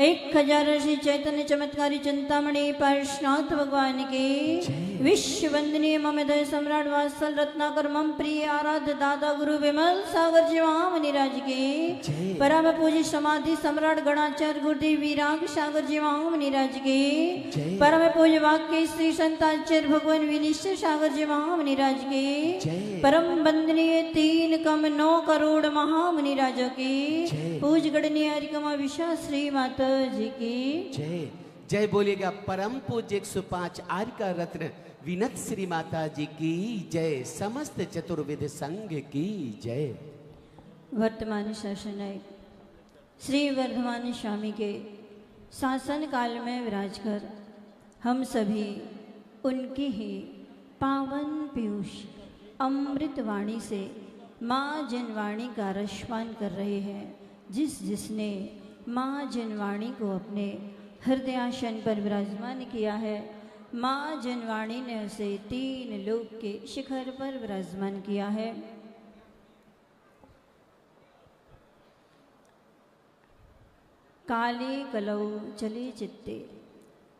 1000 श्री चैतन्य चमत्कारी चिंतामणि पार्श्वनाथ भगवान की, विश्व वंदनीय ममदय सम्राट वात्सल रत्नाकर मम प्रिय आराध्य दादा गुरु विमल सागर जी महामुनिराज की, परम पूज्य समाधि सम्राट गणाचार्य गुरुदेव वीरांग सागर जी महामुनिराज की, परम पूज्य वाक्य श्री संताचार्य भगवान विनिश्चय सागर जी महामुनिराज की, परम वंदनीय 3 कम 9 करोड़ महामुनिराजों की, पूज गणनीय हरिकमा विशा श्री माता जी की जय। जय बोलिएगा परम पूज्य 105 आर्य का रत्न विनत श्री माता जी की जय। समस्त चतुर्विध संघ की जय। वर्तमान शासन श्री वर्धमान स्वामी के शासन काल में विराज कर हम सभी उनकी ही पावन पीयूष अमृत वाणी से माँ जनवाणी का रसपान कर रहे हैं। जिसने माँ जनवाणी को अपने हृदयासन पर विराजमान किया है, माँ जनवाणी ने उसे 3 लोक के शिखर पर विराजमान किया है। काले कलौ चले चित्ते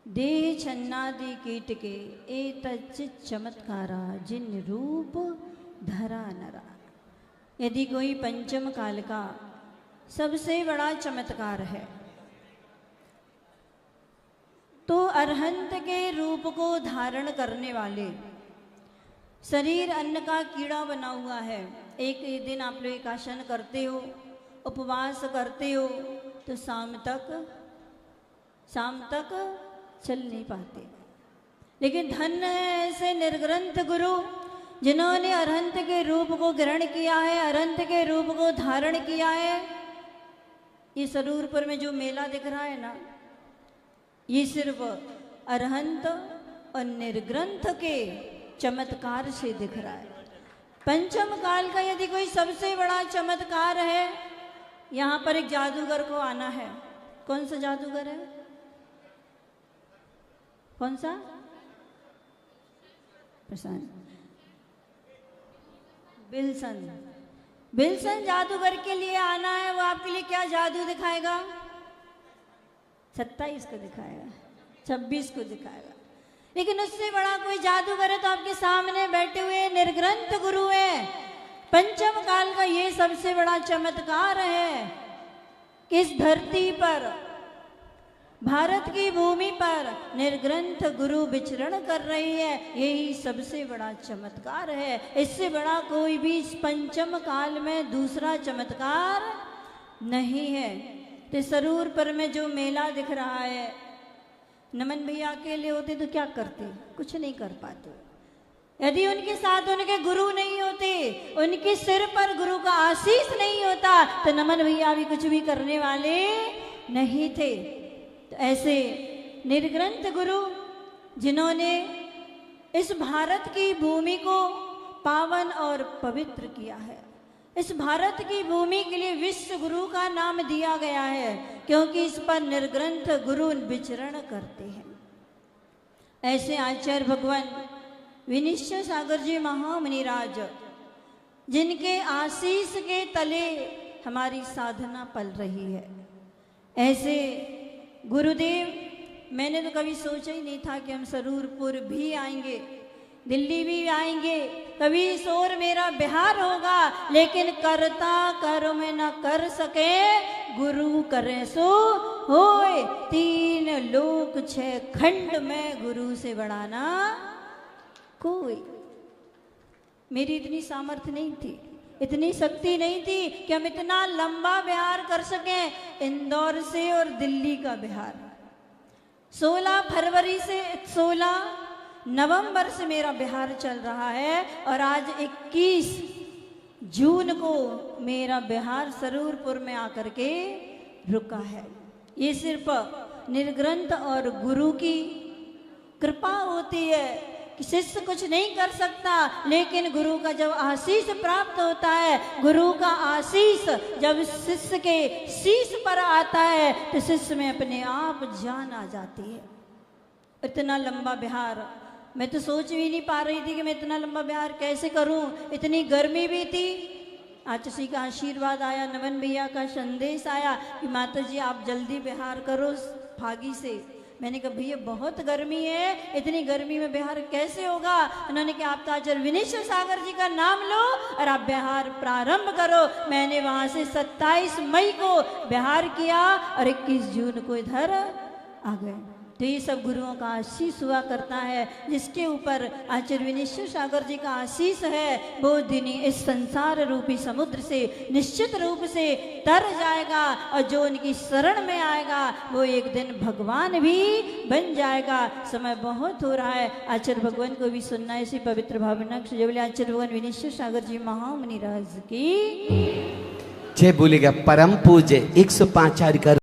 देह छन्नादि कीट के एतच्चित चमत्कारा जिन रूप धरा नरा। यदि कोई पंचम काल का सबसे बड़ा चमत्कार है तो अरहंत के रूप को धारण करने वाले, शरीर अन्न का कीड़ा बना हुआ है। एक दिन आप लोग एकासन करते हो, उपवास करते हो तो शाम तक चल नहीं पाते, लेकिन धन्य है ऐसे निर्ग्रंथ गुरु जिन्होंने अरहंत के रूप को ग्रहण किया है, अरहंत के रूप को धारण किया है। ये सरूरपुर में जो मेला दिख रहा है ना, ये सिर्फ अरहंत और निर्ग्रंथ के चमत्कार से दिख रहा है। पंचम काल का यदि कोई सबसे बड़ा चमत्कार है, यहाँ पर एक जादूगर को आना है। कौन सा जादूगर है? कौन सा? प्रशांत बिल्सन जादूगर के लिए आना है। वो आपके लिए क्या जादू दिखाएगा? 27 को दिखाएगा, 26 को दिखाएगा। लेकिन उससे बड़ा कोई जादूगर है तो आपके सामने बैठे हुए निर्ग्रंथ गुरु है। पंचम काल का ये सबसे बड़ा चमत्कार है कि इस धरती पर, भारत की भूमि पर निर्ग्रंथ गुरु विचरण कर रही है। यही सबसे बड़ा चमत्कार है। इससे बड़ा कोई भी इस पंचम काल में दूसरा चमत्कार नहीं है। तो सरूरपुर में जो मेला दिख रहा है, नमन भैया अकेले होते तो क्या करते? कुछ नहीं कर पाते। यदि उनके साथ उनके गुरु नहीं होते, उनके सिर पर गुरु का आशीष नहीं होता, तो नमन भैया भी कुछ भी करने वाले नहीं थे। तो ऐसे निर्ग्रंथ गुरु जिन्होंने इस भारत की भूमि को पावन और पवित्र किया है, इस भारत की भूमि के लिए विश्व गुरु का नाम दिया गया है, क्योंकि इस पर निर्ग्रंथ गुरु विचरण करते हैं। ऐसे आचार्य भगवान विनिश्चय सागर जी महामुनिराज, जिनके आशीष के तले हमारी साधना पल रही है, ऐसे गुरुदेव, मैंने तो कभी सोचा ही नहीं था कि हम सरूरपुर भी आएंगे, दिल्ली भी आएंगे, कभी शोर मेरा बिहार होगा, लेकिन करता करो में न कर सके गुरु करे सो होए। 3 लोक 6 खंड में गुरु से बढ़ाना कोई। मेरी इतनी सामर्थ्य नहीं थी, इतनी शक्ति नहीं थी कि हम इतना लंबा बिहार कर सकें। इंदौर से और दिल्ली का बिहार 16 फरवरी से 16 नवंबर से मेरा बिहार चल रहा है, और आज 21 जून को मेरा बिहार सरूरपुर में आकर के रुका है। ये सिर्फ निर्ग्रंथ और गुरु की कृपा होती है कि शिष्य कुछ नहीं कर सकता, लेकिन गुरु का जब आशीष प्राप्त होता है, गुरु का आशीष जब शिष्य के शीश पर आता है, तो शिष्य में अपने आप जान आ जाती है। इतना लंबा बिहार मैं तो सोच भी नहीं पा रही थी कि मैं इतना लंबा बिहार कैसे करूं। इतनी गर्मी भी थी, आचसी का आशीर्वाद आया, नमन भैया का संदेश आया कि माता जी आप जल्दी बिहार करो फागी से। मैंने कहा भैया बहुत गर्मी है, इतनी गर्मी में बिहार कैसे होगा। उन्होंने कहा आप तो आचार्य विनेश्वर सागर जी का नाम लो और आप बिहार प्रारंभ करो। मैंने वहां से 27 मई को बिहार किया और 21 जून को इधर आ गए। तो ये सब गुरुओं का आशीष हुआ करता है। जिसके ऊपर आचार्य विनेश्वर सागर जी का आशीष है वो दिन इस संसार रूपी समुद्र से निश्चित रूप से तर जाएगा और जो उनकी शरण में आएगा वो एक दिन भगवान भी बन जाएगा। समय बहुत हो रहा है, आचार्य भगवान को भी सुनना है इसी पवित्र भावना से। बोले आचार्य भगवान विनेश्वर सागर जी महामुनि राज की जय। बोलेगा परम पूज्य 105 आर्य का